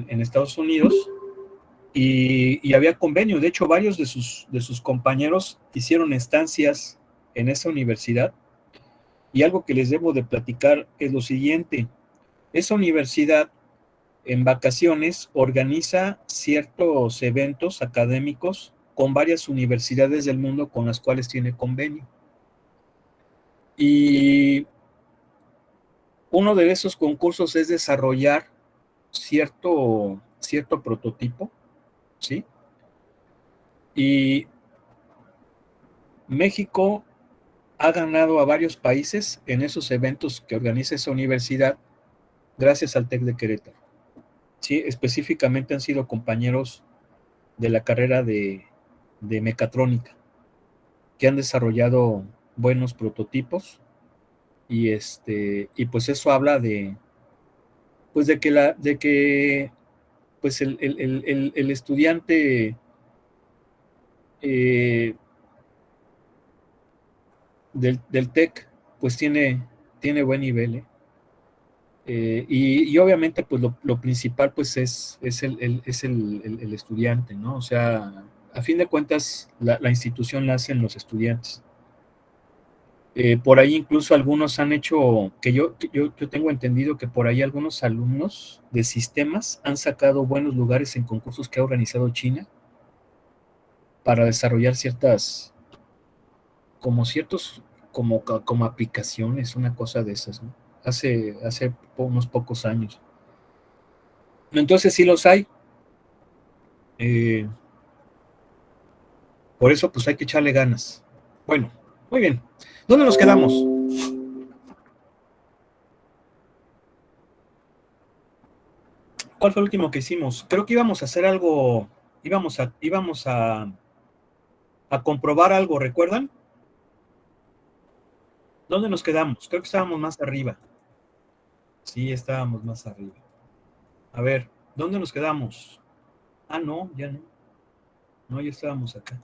en Estados Unidos, y había convenio. De hecho, varios de sus compañeros hicieron estancias en esa universidad, y algo que les debo de platicar es lo siguiente: esa universidad en vacaciones organiza ciertos eventos académicos con varias universidades del mundo con las cuales tiene convenio. Y uno de esos concursos es desarrollar cierto prototipo, ¿sí? Y México ha ganado a varios países en esos eventos que organiza esa universidad gracias al TEC de Querétaro. Sí, específicamente han sido compañeros de la carrera de mecatrónica que han desarrollado buenos prototipos, y pues eso habla de que pues el estudiante del TEC pues tiene buen nivel, y obviamente pues lo principal pues es el estudiante, ¿no? O sea, a fin de cuentas la institución la hacen los estudiantes. Por ahí incluso algunos han hecho, yo tengo entendido que por ahí algunos alumnos de sistemas han sacado buenos lugares en concursos que ha organizado China para desarrollar como aplicaciones, una cosa de esas, ¿no? Hace unos pocos años. Entonces sí los hay. Por eso pues hay que echarle ganas. Bueno, muy bien. ¿Dónde nos quedamos? ¿Cuál fue el último que hicimos? Creo que íbamos a hacer algo, íbamos a comprobar algo, ¿recuerdan? ¿Dónde nos quedamos? Creo que estábamos más arriba. Sí, estábamos más arriba. A ver, ¿dónde nos quedamos? Ah, no, ya no. No, ya estábamos acá.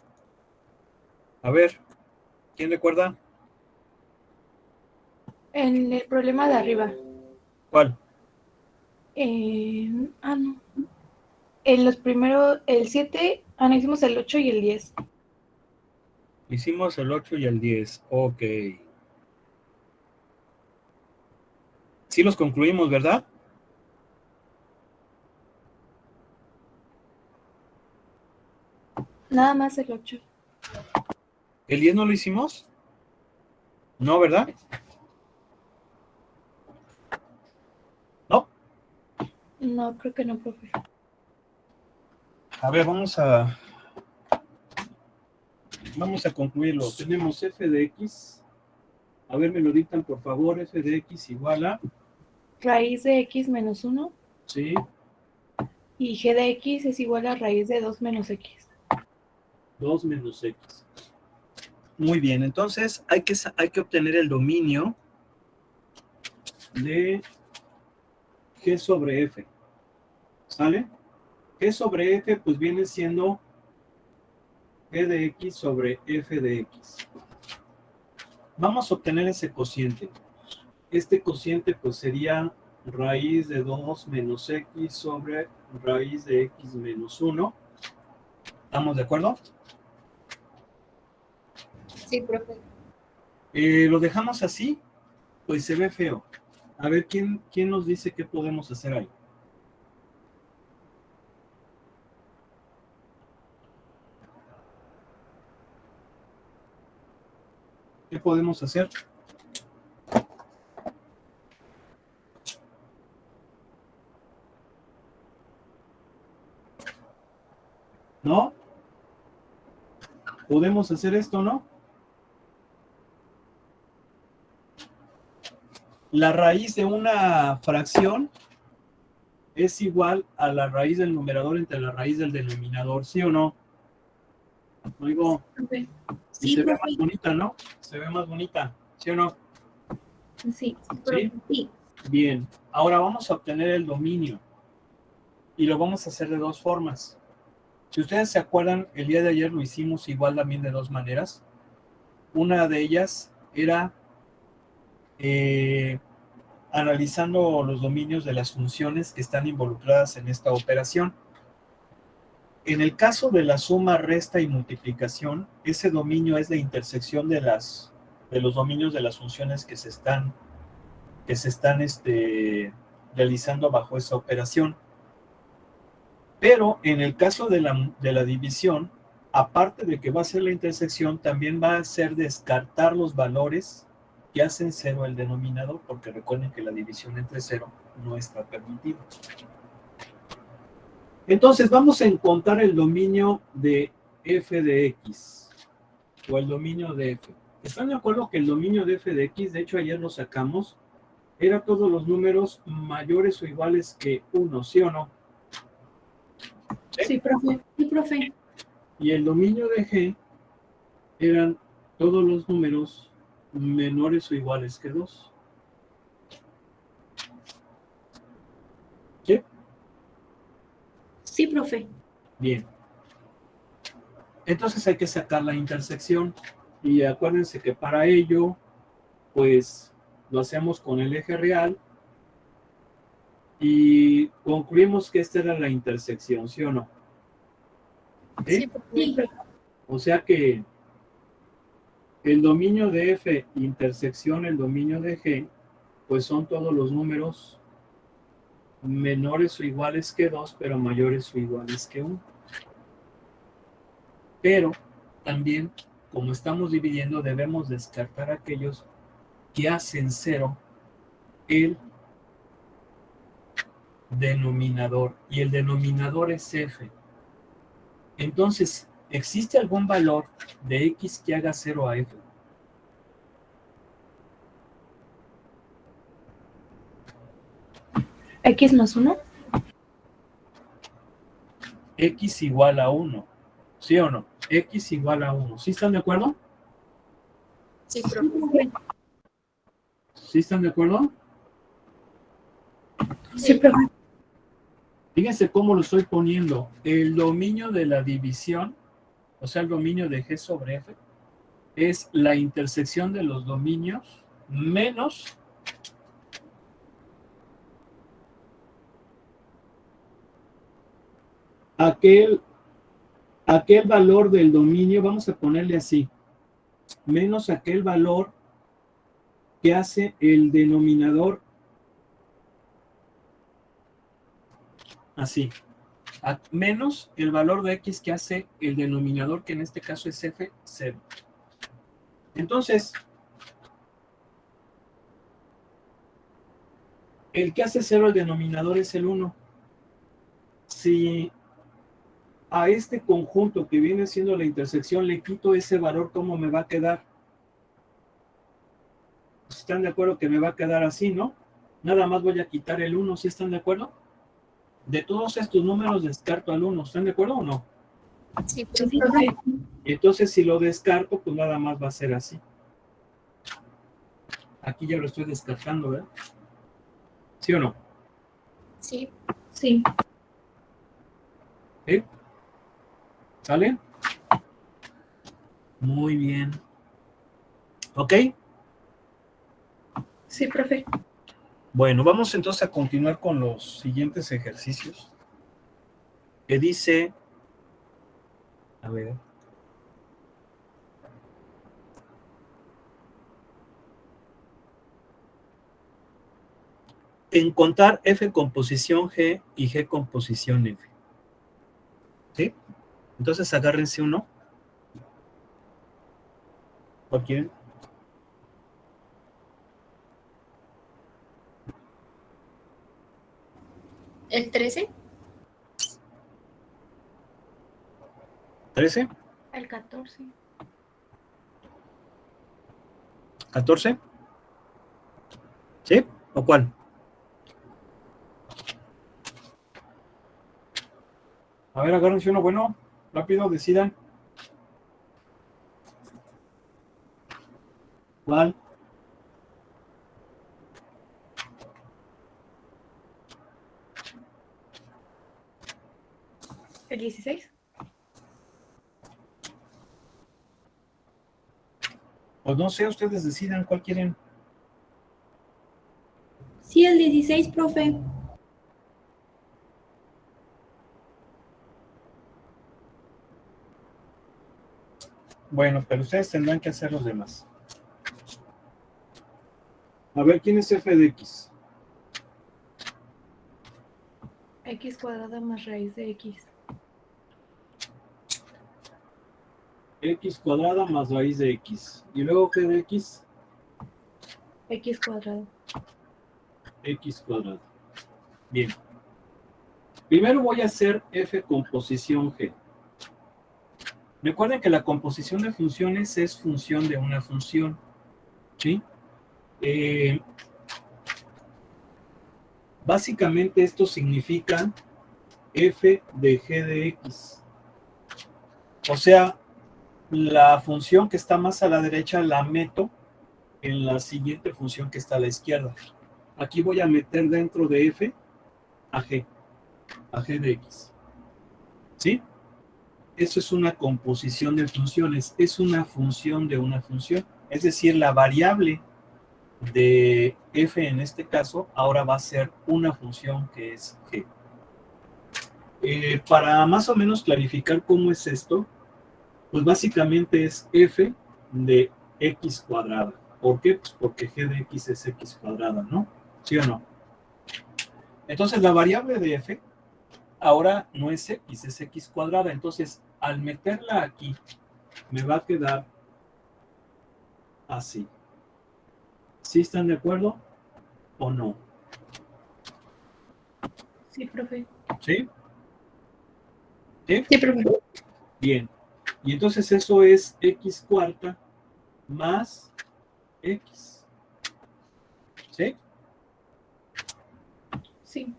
A ver, ¿quién recuerda? En el problema de arriba. ¿Cuál? No. En los primeros, el 7, no, hicimos el 8 y el 10. Hicimos el 8 y el 10, ok. Sí los concluimos, ¿verdad? Nada más el 8. ¿El 10 no lo hicimos? No, ¿verdad? No. No, creo que no, profe. A ver, vamos a concluirlo. Tenemos f de x. A ver, me lo dictan, por favor. F de x igual a... Raíz de x menos 1. Sí. Y g de x es igual a raíz de 2 menos x. 2 menos x. Muy bien, entonces hay que obtener el dominio de g sobre f. ¿Sale? G sobre f pues viene siendo g de x sobre f de x. Vamos a obtener ese cociente. Este cociente pues sería raíz de 2 menos x sobre raíz de x menos 1. ¿Estamos de acuerdo? Sí, profe. Lo dejamos así, pues se ve feo. A ver, ¿quién nos dice qué podemos hacer ahí? ¿Qué podemos hacer? ¿No? ¿Podemos hacer esto, no? La raíz de una fracción es igual a la raíz del numerador entre la raíz del denominador, ¿sí o no? Oigo. Okay. Y sí, se ve más bonita, ¿no? Se ve más bonita, ¿sí o no? Sí. ¿Sí? Bien, ahora vamos a obtener el dominio y lo vamos a hacer de dos formas. Si ustedes se acuerdan, el día de ayer lo hicimos igual también de dos maneras. Una de ellas era analizando los dominios de las funciones que están involucradas en esta operación. En el caso de la suma, resta y multiplicación, ese dominio es la intersección de los dominios de las funciones que se están realizando bajo esa operación. Pero en el caso de la división, aparte de que va a ser la intersección, también va a ser descartar los valores que hacen cero el denominador, porque recuerden que la división entre cero no está permitida. Entonces vamos a encontrar el dominio de f de x, o el dominio de f. ¿Están de acuerdo que el dominio de f de x, de hecho ayer lo sacamos, era todos los números mayores o iguales que 1, ¿sí o no? Sí, profe. Sí, profe. Y el dominio de g eran todos los números menores o iguales que 2. ¿Sí? Sí, profe. Bien. Entonces hay que sacar la intersección. Y acuérdense que para ello, pues, lo hacemos con el eje real. Y concluimos que esta era la intersección, ¿sí o no? ¿Sí? Sí, profe. O sea que el dominio de f intersección el dominio de g, pues son todos los números menores o iguales que 2, pero mayores o iguales que 1. Pero también, como estamos dividiendo, debemos descartar aquellos que hacen cero el denominador. Y el denominador es f. Entonces, ¿existe algún valor de x que haga 0 a f? X más 1. X igual a 1. ¿Sí o no? X igual a 1. ¿Sí están de acuerdo? Sí, profe. ¿Sí están de acuerdo? Sí, profe. Fíjense cómo lo estoy poniendo. El dominio de la división, o sea, el dominio de G sobre F, es la intersección de los dominios menos aquel valor del dominio, vamos a ponerle así, menos aquel valor que hace el denominador así, menos el valor de x que hace el denominador, que en este caso es f, 0. Entonces, el que hace 0 el denominador es el 1. Si a este conjunto que viene siendo la intersección le quito ese valor, ¿cómo me va a quedar? ¿Están de acuerdo que me va a quedar así, no? Nada más voy a quitar el 1, ¿sí están de acuerdo? De todos estos números descarto al 1, ¿están de acuerdo o no? Sí, Sí, profe. profe. Entonces, si lo descarto, pues nada más va a ser así. Aquí ya lo estoy descartando, ¿verdad? ¿Sí o no? Sí. Sí. ¿Sí? ¿Sale? Muy bien. ¿Ok? Sí, profe. Bueno, vamos entonces a continuar con los siguientes ejercicios. Que dice, a ver, encontrar f composición g y g composición f. ¿Sí? Entonces agárrense uno. ¿Cuál quieren? ¿El 13? ¿13? El 14. ¿14? ¿Sí? ¿O cuál? A ver, agárrense uno bueno. Rápido, decidan. ¿Cuál? El 16. Pues no sé, ustedes decidan cuál quieren. Sí, el 16, profe. Bueno, pero ustedes tendrán que hacer los demás. A ver, ¿quién es f de x? X cuadrada más raíz de X. X cuadrada más raíz de x. Y luego g de x, X cuadrado. x cuadrado. Bien. Primero voy a hacer f composición g. Recuerden que la composición de funciones es función de una función. ¿Sí? Básicamente esto significa f de g de x. O sea, la función que está más a la derecha la meto en la siguiente función que está a la izquierda. Aquí voy a meter dentro de f a g de x. ¿Sí? Eso es una composición de funciones. Es una función de una función. Es decir, la variable de f en este caso ahora va a ser una función que es g. Para más o menos clarificar cómo es esto, pues básicamente es f de x cuadrada. ¿Por qué? Pues porque g de x es x cuadrada, ¿no? ¿Sí o no? Entonces la variable de f ahora no es x, es x cuadrada. Entonces al meterla aquí me va a quedar así. ¿Sí están de acuerdo o no? Sí, profe. ¿Sí? ¿Sí? Sí, profe. Bien. Y entonces eso es x cuarta más x. ¿Sí? Sí.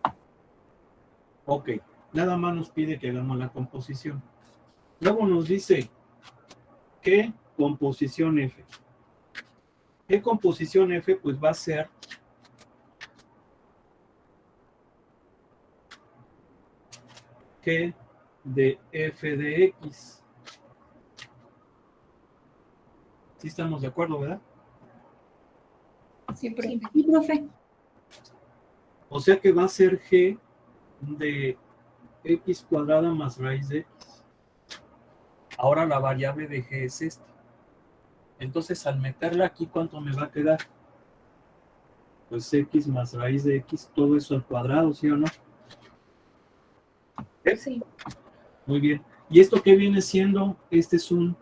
Ok. Nada más nos pide que hagamos la composición. Luego nos dice, ¿qué composición f? ¿Qué composición f? Pues va a ser g de f de x. ¿Sí estamos de acuerdo, verdad? Sí, profe. Sí, profe. O sea que va a ser g de x cuadrada más raíz de x. Ahora la variable de g es esta. Entonces al meterla aquí, ¿cuánto me va a quedar? Pues x más raíz de x, todo eso al cuadrado, ¿sí o no? Sí. Muy bien. ¿Y esto qué viene siendo? Este es un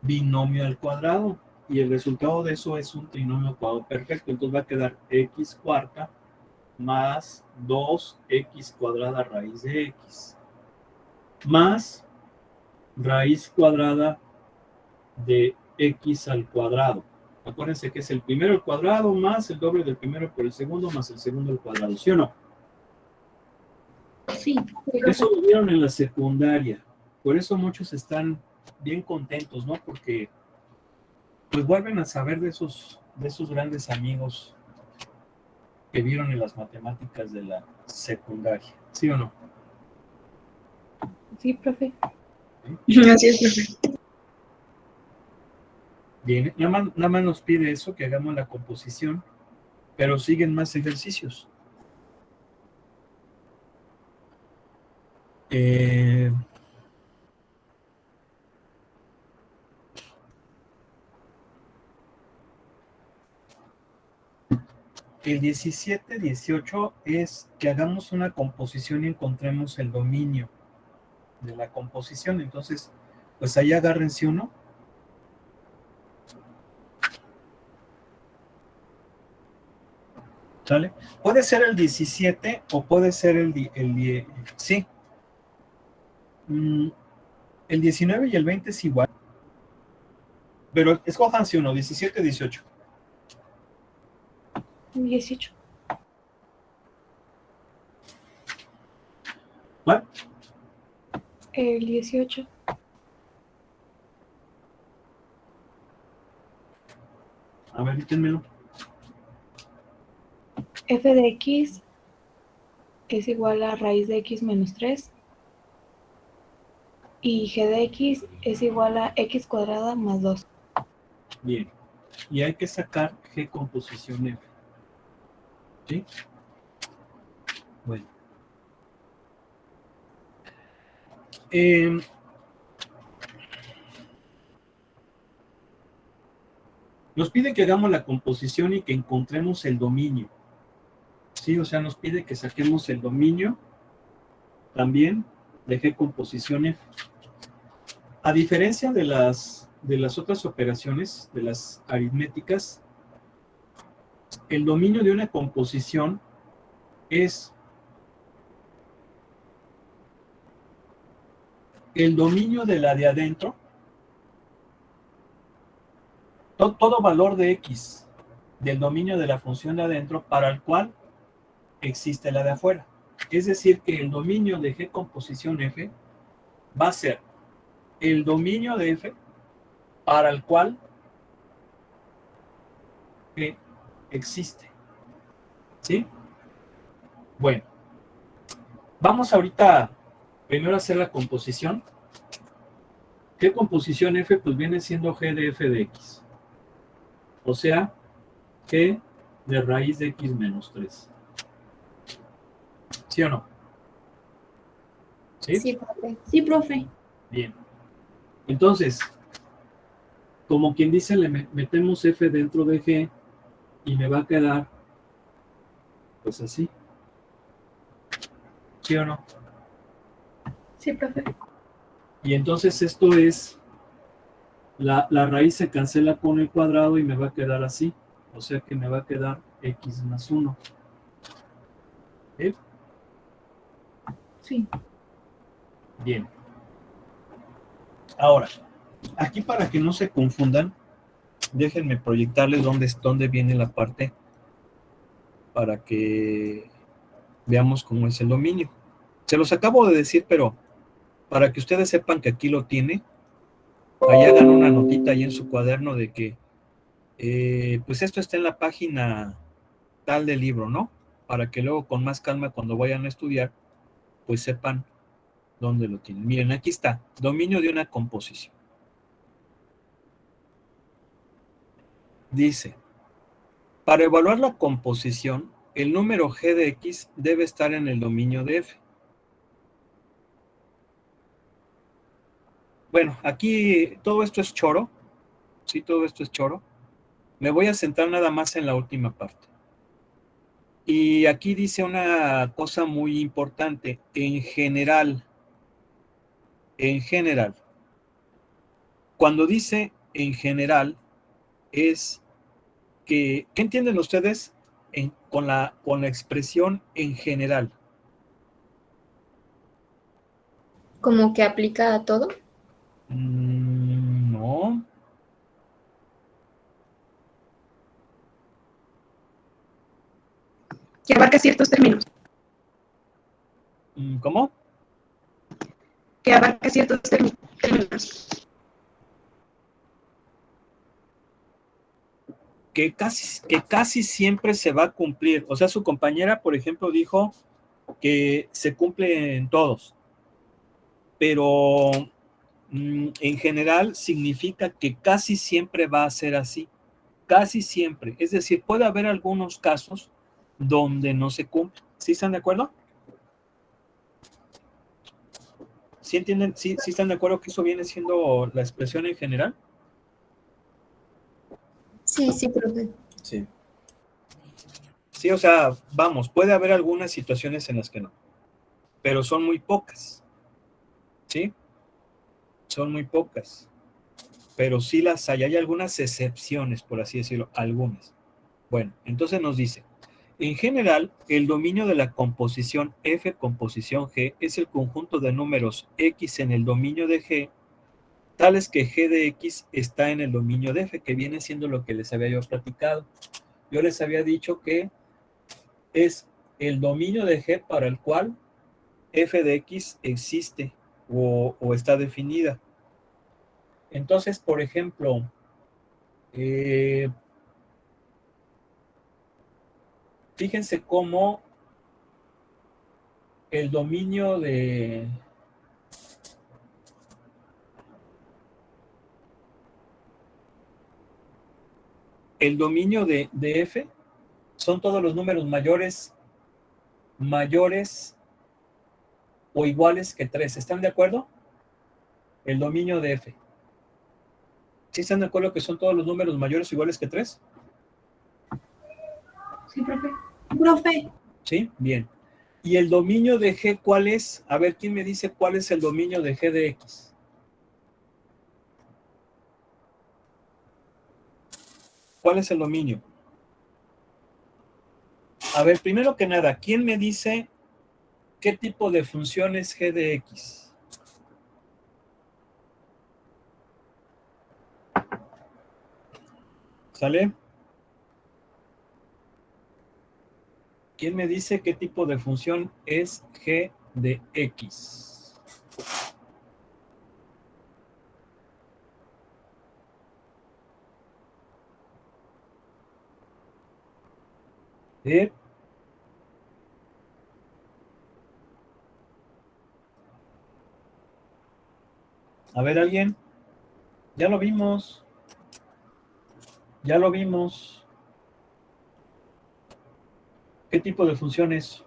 binomio al cuadrado. Y el resultado de eso es un trinomio al cuadrado perfecto. Entonces va a quedar x cuarta más 2x cuadrada raíz de x. Más raíz cuadrada de x al cuadrado. Acuérdense que es el primero al cuadrado más el doble del primero por el segundo más el segundo al cuadrado. ¿Sí o no? Sí. Eso lo vieron en la secundaria. Por eso muchos están bien contentos, ¿no? Porque pues vuelven a saber de esos grandes amigos que vieron en las matemáticas de la secundaria. ¿Sí o no? Sí, profe. Así es, profe. Bien, nada más nos pide eso, que hagamos la composición, pero siguen más ejercicios. El 17, 18 es que hagamos una composición y encontremos el dominio de la composición. Entonces, pues ahí agárrense uno. ¿Sale? Puede ser el 17 o puede ser el 10. Sí. El 19 y el 20 es igual. Pero escójanse uno, 17, 18. 18. ¿Cuál? El 18. A ver, dítenmelo. F de X es igual a raíz de X menos 3. Y G de X es igual a X cuadrada más 2. Bien. Y hay que sacar G composición F. ¿Sí? Bueno. Nos pide que hagamos la composición y que encontremos el dominio. Sí, o sea, nos pide que saquemos el dominio también de G composición F. A diferencia de las otras operaciones, de las aritméticas, el dominio de una composición es el dominio de la de adentro, todo valor de X del dominio de la función de adentro para el cual existe la de afuera. Es decir, que el dominio de G composición F va a ser el dominio de F para el cual G existe. ¿Sí? Bueno, vamos ahorita primero a hacer la composición. G composición F pues viene siendo G de F de X. O sea, G de raíz de X menos 3. ¿Sí o no? ¿Sí? Sí, profe. Sí, profe. Bien. Entonces, como quien dice, le metemos F dentro de G y me va a quedar, pues así. ¿Sí o no? Sí, profe. Y entonces esto es, la raíz se cancela con el cuadrado y me va a quedar así. O sea que me va a quedar X más 1. ¿Sí? Sí. Bien. Ahora, aquí para que no se confundan, déjenme proyectarles dónde viene la parte para que veamos cómo es el dominio. Se los acabo de decir, pero para que ustedes sepan que aquí lo tiene, ahí hagan una notita ahí en su cuaderno de que, pues esto está en la página tal del libro, ¿no? Para que luego con más calma cuando vayan a estudiar, pues sepan dónde lo tienen. Miren, aquí está, dominio de una composición. Dice, para evaluar la composición, el número G de X debe estar en el dominio de F. Bueno, aquí todo esto es choro, sí, todo esto es choro. Me voy a centrar nada más en la última parte. Y aquí dice una cosa muy importante, en general. Cuando dice en general, es que, ¿qué entienden ustedes con la expresión en general? Como que aplica a todo. No. Que abarca ciertos términos. ¿Cómo? Que abarca ciertos términos. Que casi siempre se va a cumplir. O sea, su compañera, por ejemplo, dijo que se cumple en todos. Pero en general significa que casi siempre va a ser así. Casi siempre. Es decir, puede haber algunos casos donde no se cumple. ¿Sí están de acuerdo? ¿Sí entienden? ¿Sí están de acuerdo que eso viene siendo la expresión en general? Sí, sí, profe. Sí. Sí, o sea, vamos, puede haber algunas situaciones en las que no, pero son muy pocas. ¿Sí? Son muy pocas. Pero sí las hay. Hay algunas excepciones, por así decirlo, algunas. Bueno, entonces nos dice, en general, el dominio de la composición F composición G es el conjunto de números X en el dominio de G, tales que G de X está en el dominio de F, que viene siendo lo que les había yo platicado. Yo les había dicho que es el dominio de G para el cual F de X existe o está definida. Entonces, por ejemplo, fíjense cómo el dominio de F son todos los números mayores o iguales que 3. ¿Están de acuerdo? El dominio de F. ¿Sí están de acuerdo que son todos los números mayores o iguales que 3? Sí, profe. Profe, ¿Sí? Bien. ¿Y el dominio de G cuál es? A ver, ¿quién me dice cuál es el dominio de G de X? ¿Cuál es el dominio? A ver, primero que nada, ¿quién me dice qué tipo de función es G de X? ¿Sale? ¿Quién me dice qué tipo de función es G de X? ¿Sí? A ver, ¿alguien? Ya lo vimos. Ya lo vimos. ¿Qué tipo de función es?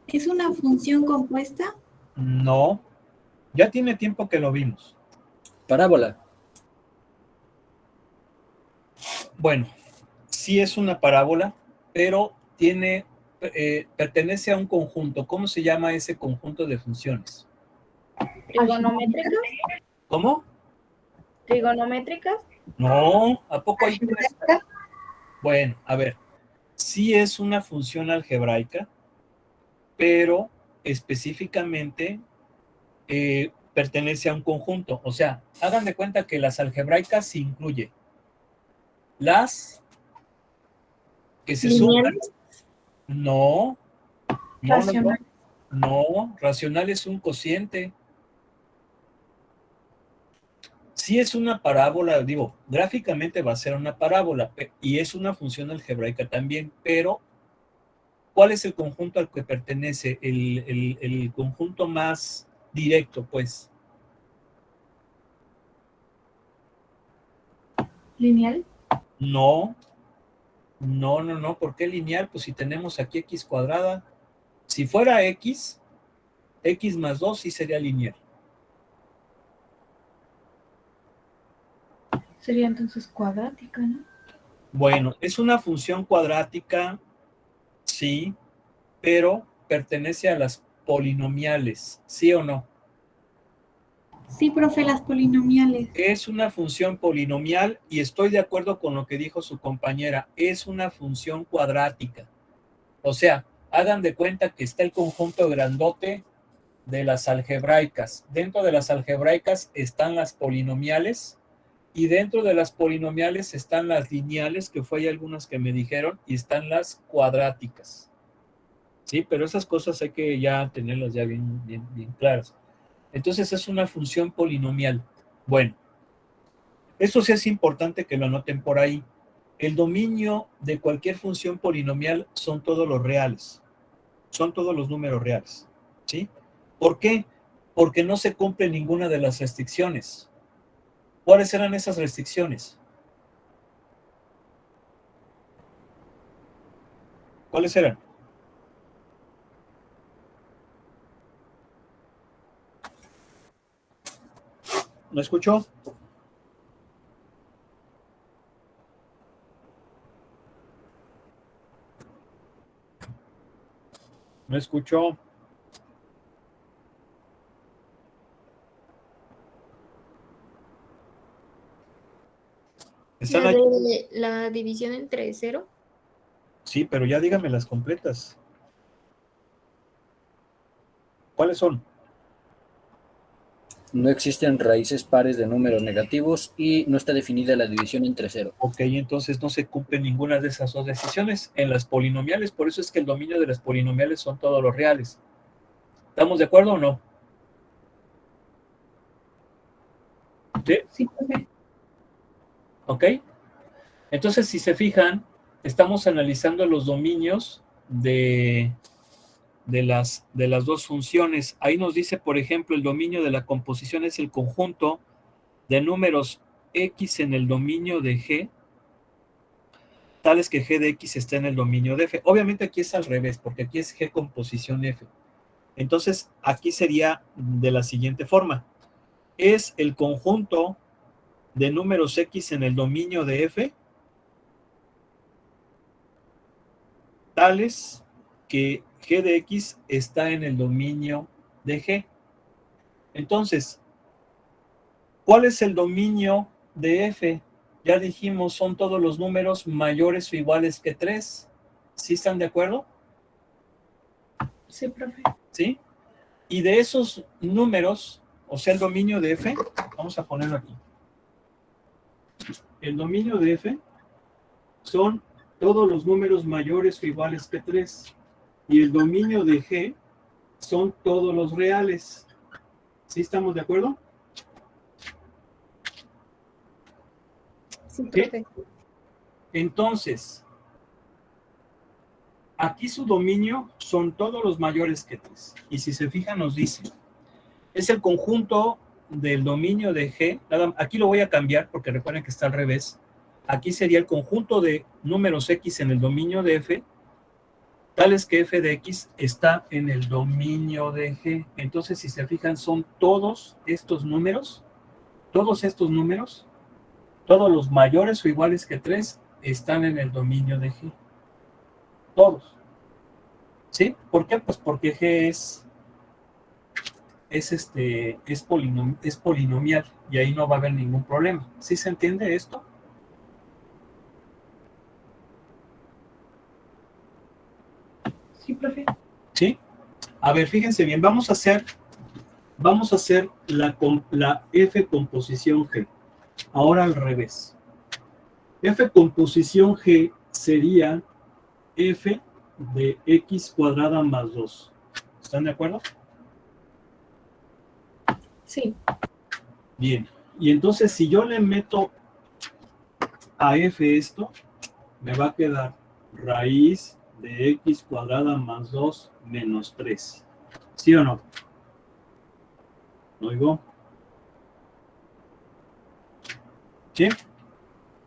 ¿es una función compuesta? No. Ya tiene tiempo que lo vimos. Parábola. Bueno, sí es una parábola, pero pertenece a un conjunto. ¿Cómo se llama ese conjunto de funciones? ¿Trigonométricas? ¿Cómo? ¿Trigonométricas? No, ¿a poco hay tres? Bueno, a ver, sí es una función algebraica, pero específicamente pertenece a un conjunto. O sea, hagan de cuenta que las algebraicas se incluye las que se suman. No, Racional. no, racional es un cociente. Sí es una parábola, digo, gráficamente va a ser una parábola y es una función algebraica también, pero ¿cuál es el conjunto al que pertenece? El conjunto más directo, pues. Lineal. No, ¿por qué lineal? Pues si tenemos aquí x cuadrada, si fuera x más 2 sí sería lineal. Sería entonces cuadrática, ¿no? Bueno, es una función cuadrática, sí, pero pertenece a las polinomiales, ¿sí o no? Sí, profe, las polinomiales. Es una función polinomial y estoy de acuerdo con lo que dijo su compañera, es una función cuadrática. O sea, hagan de cuenta que está el conjunto grandote de las algebraicas. Dentro de las algebraicas están las polinomiales y dentro de las polinomiales están las lineales, que fue hay algunas que me dijeron, y están las cuadráticas. Sí, pero esas cosas hay que ya tenerlas ya bien claras. Entonces es una función polinomial. Bueno, eso sí es importante que lo anoten por ahí. El dominio de cualquier función polinomial son todos los reales. Son todos los números reales. ¿Sí? ¿Por qué? Porque no se cumple ninguna de las restricciones. ¿Cuáles eran esas restricciones? ¿Cuáles eran? ¿No escuchó? ¿No escuchó? ¿Están La ahí? de la división entre 0. Sí, pero ya díganme las completas. ¿Cuáles son? No existen raíces pares de números negativos y no está definida la división entre 0. Ok, entonces no se cumple ninguna de esas dos decisiones. En las polinomiales, por eso es que el dominio de las polinomiales son todos los reales. ¿Estamos de acuerdo o no? ¿Sí? Sí, profe. ¿Ok? Entonces, si se fijan, estamos analizando los dominios de las dos funciones. Ahí nos dice, por ejemplo, el dominio de la composición es el conjunto de números x en el dominio de G tales que g de x está en el dominio de f. Obviamente aquí es al revés, porque aquí es g composición f. Entonces, aquí sería de la siguiente forma. Es el conjunto de números x en el dominio de f, tales que g de x está en el dominio de g. Entonces, ¿cuál es el dominio de f? Ya dijimos, son todos los números mayores o iguales que 3. ¿Sí están de acuerdo? Sí, profe. ¿Sí? Y de esos números, o sea, el dominio de f, vamos a ponerlo aquí. El dominio de f son todos los números mayores o iguales que 3. Y el dominio de g son todos los reales. ¿Sí estamos de acuerdo? Sí, profe. Entonces, aquí su dominio son todos los mayores que 3. Y si se fijan nos dice, es el conjunto del dominio de g. Aquí lo voy a cambiar porque recuerden que está al revés. Aquí sería el conjunto de números x en el dominio de f, tales que f de x está en el dominio de g. Entonces, si se fijan, son todos estos números, todos los mayores o iguales que 3 están en el dominio de g. Todos. ¿Sí? ¿Por qué? Pues porque g es polinomial y ahí no va a haber ningún problema. ¿Sí se entiende esto? Sí, profe. ¿Sí? A ver, fíjense bien, vamos a hacer la f composición g. Ahora al revés. F composición g sería f de x cuadrada más 2. ¿Están de acuerdo? Sí. Bien. Y entonces si yo le meto a f esto, me va a quedar raíz de x cuadrada más 2 menos 3. ¿Sí o no? ¿No oigo? ¿Sí?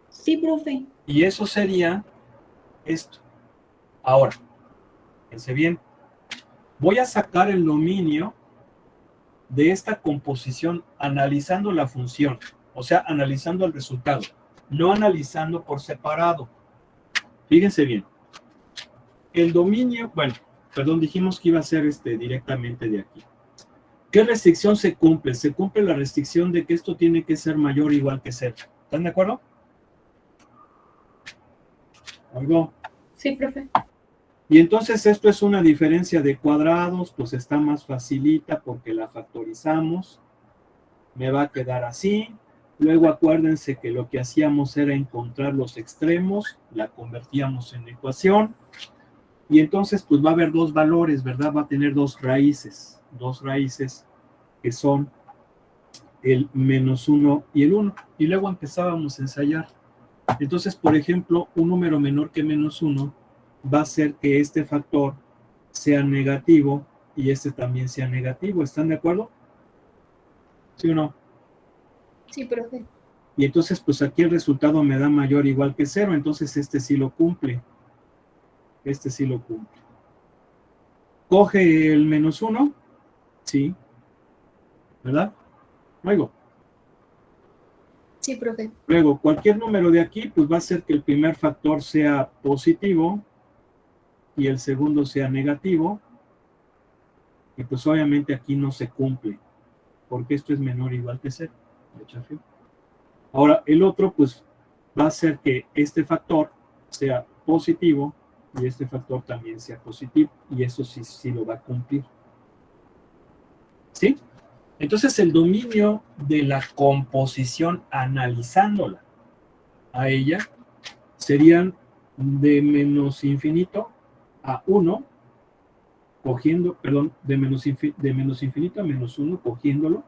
Sí, profe. Y eso sería esto. Ahora, fíjense bien. Voy a sacar el dominio de esta composición analizando la función. O sea, analizando el resultado. No analizando por separado. Fíjense bien. El dominio, bueno, perdón, dijimos que iba a ser directamente de aquí. ¿Qué restricción se cumple? Se cumple la restricción de que esto tiene que ser mayor o igual que 0. ¿Están de acuerdo? ¿Algo? Sí, profe. Y entonces esto es una diferencia de cuadrados, pues está más facilita porque la factorizamos. Me va a quedar así. Luego acuérdense que lo que hacíamos era encontrar los extremos, la convertíamos en ecuación. Y entonces pues va a haber dos valores, ¿verdad? Va a tener dos raíces que son el -1 y el 1. Y luego empezábamos a ensayar. Entonces, por ejemplo, un número menor que -1 va a hacer que este factor sea negativo y este también sea negativo. ¿Están de acuerdo? ¿Sí o no? Sí, profe. Y entonces, pues aquí el resultado me da mayor o igual que 0. Entonces, este sí lo cumple. Este sí lo cumple. ¿Coge el -1? Sí. ¿Verdad? Luego. Sí, profe. Luego, cualquier número de aquí, pues va a ser que el primer factor sea positivo y el segundo sea negativo. Y pues obviamente aquí no se cumple, porque esto es menor o igual que 0. Ahora, el otro, pues va a ser que este factor sea positivo y este factor también sea positivo. Y eso sí lo va a cumplir. ¿Sí? Entonces, el dominio de la composición, analizándola a ella, serían de menos infinito a 1, cogiendo, perdón, de menos infinito a menos 1, cogiéndolo,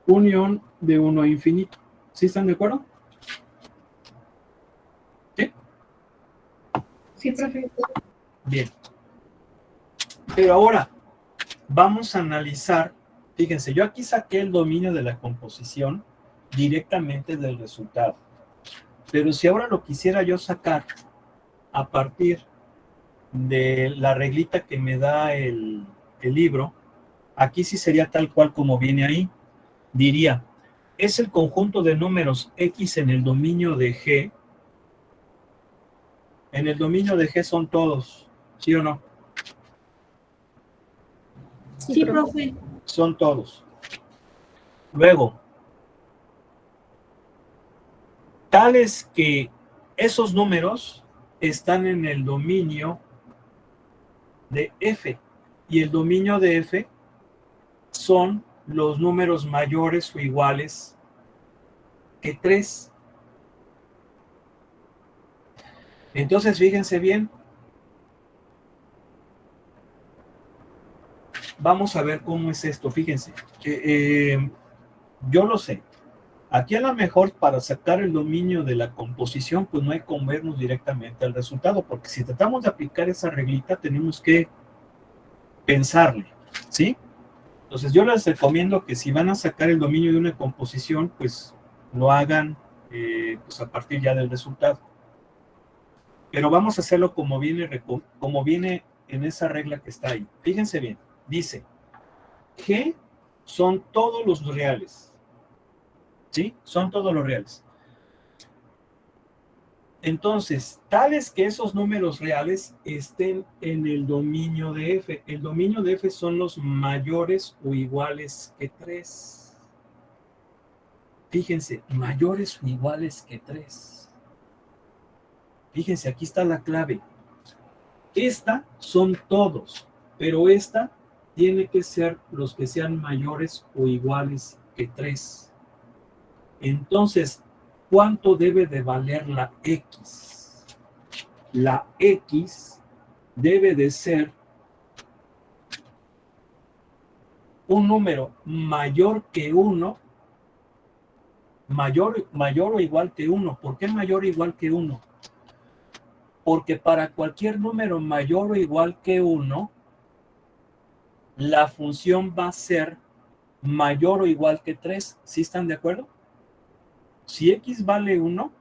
unión de 1 a infinito. ¿Sí están de acuerdo? ¿Sí? Sí, profe. Bien. Pero ahora, vamos a analizar. Fíjense, yo aquí saqué el dominio de la composición directamente del resultado. Pero si ahora lo quisiera yo sacar a partir de la reglita que me da el libro, aquí sí sería tal cual como viene ahí. Diría, es el conjunto de números X en el dominio de G. En el dominio de G son todos, ¿sí o no? Sí, profe. Son todos. Luego, tales que esos números están en el dominio de F. Y el dominio de F son los números mayores o iguales que 3. Entonces, fíjense bien. Vamos a ver cómo es esto. Fíjense. Yo lo sé. Aquí a lo mejor para sacar el dominio de la composición, pues no hay que movernos directamente al resultado, porque si tratamos de aplicar esa reglita, tenemos que pensarle, ¿sí? Entonces yo les recomiendo que si van a sacar el dominio de una composición, pues lo hagan pues a partir ya del resultado. Pero vamos a hacerlo como viene en esa regla que está ahí. Fíjense bien, dice, G son todos los reales. ¿Sí? Son todos los reales. Entonces, tales que esos números reales estén en el dominio de F. El dominio de F son los mayores o iguales que 3. Fíjense, mayores o iguales que 3. Fíjense, aquí está la clave. Esta son todos, pero esta tiene que ser los que sean mayores o iguales que 3. Entonces, ¿cuánto debe de valer la X? La X debe de ser un número mayor que 1, mayor o igual que 1. ¿Por qué mayor o igual que 1? Porque para cualquier número mayor o igual que 1, la función va a ser mayor o igual que 3. ¿Sí están de acuerdo? Si X vale 1,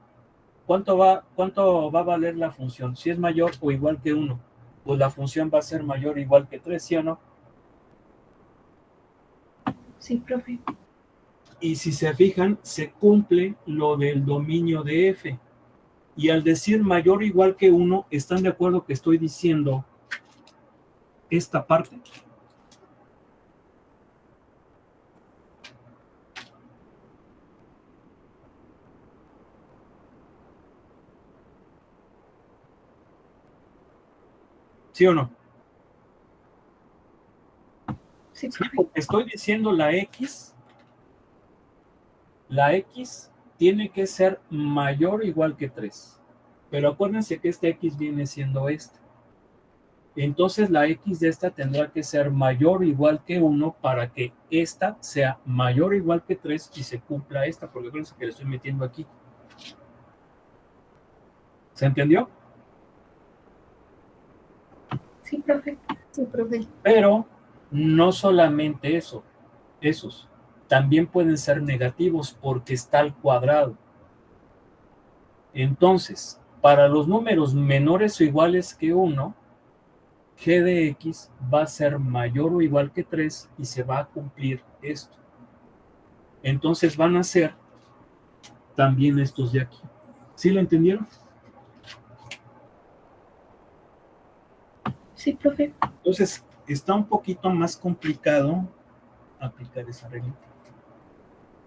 ¿cuánto va a valer la función? Si es mayor o igual que 1, pues la función va a ser mayor o igual que 3, ¿sí o no? Sí, profe. Y si se fijan, se cumple lo del dominio de F. Y al decir mayor o igual que 1, ¿están de acuerdo que estoy diciendo esta parte? ¿Sí o no? Sí, Sí, profe. porque estoy diciendo la X tiene que ser mayor o igual que 3. Pero acuérdense que este X viene siendo este. Entonces la X de esta tendrá que ser mayor o igual que 1 para que esta sea mayor o igual que 3 y se cumpla esta, porque acuérdense que le estoy metiendo aquí. ¿Se entendió? Sí, profe. Sí, profe. Pero no solamente esos también pueden ser negativos porque está al cuadrado. Entonces, para los números menores o iguales que 1, G de X va a ser mayor o igual que 3 y se va a cumplir esto. Entonces van a ser también estos de aquí. ¿Sí lo entendieron? Sí, profe. Entonces, está un poquito más complicado aplicar esa regla.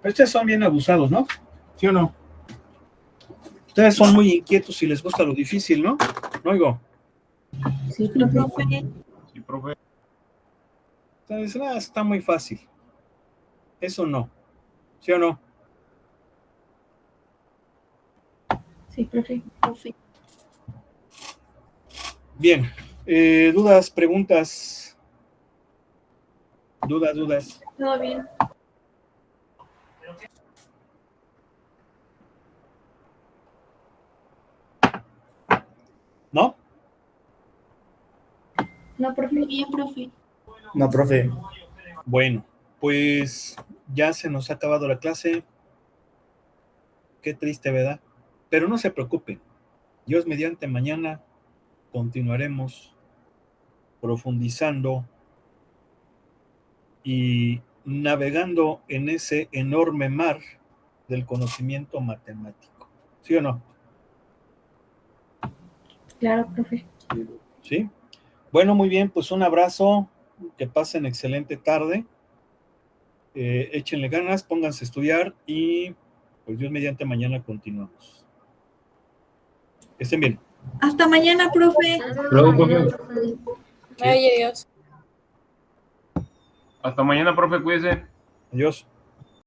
Pero ustedes son bien abusados, ¿no? ¿Sí o no? Ustedes son muy inquietos y les gusta lo difícil, ¿no? ¿No oigo? Sí, profe. Sí, profe. Entonces, está muy fácil. Eso no. ¿Sí o no? Sí, profe. Profe. Bien. ¿Dudas, preguntas? ¿Dudas? Todo bien. ¿No? No, profe. Bien, profe. No, profe. Bueno, pues ya se nos ha acabado la clase. Qué triste, ¿verdad? Pero no se preocupen. Dios mediante mañana continuaremos profundizando y navegando en ese enorme mar del conocimiento matemático. ¿Sí o no? Claro, profe. ¿Sí? Bueno, muy bien, pues un abrazo, que pasen excelente tarde, échenle ganas, pónganse a estudiar y pues Dios mediante mañana continuamos. Que estén bien. Hasta mañana, profe. Luego, profe. Ay, Dios. Hasta mañana, profe, cuídese. Adiós.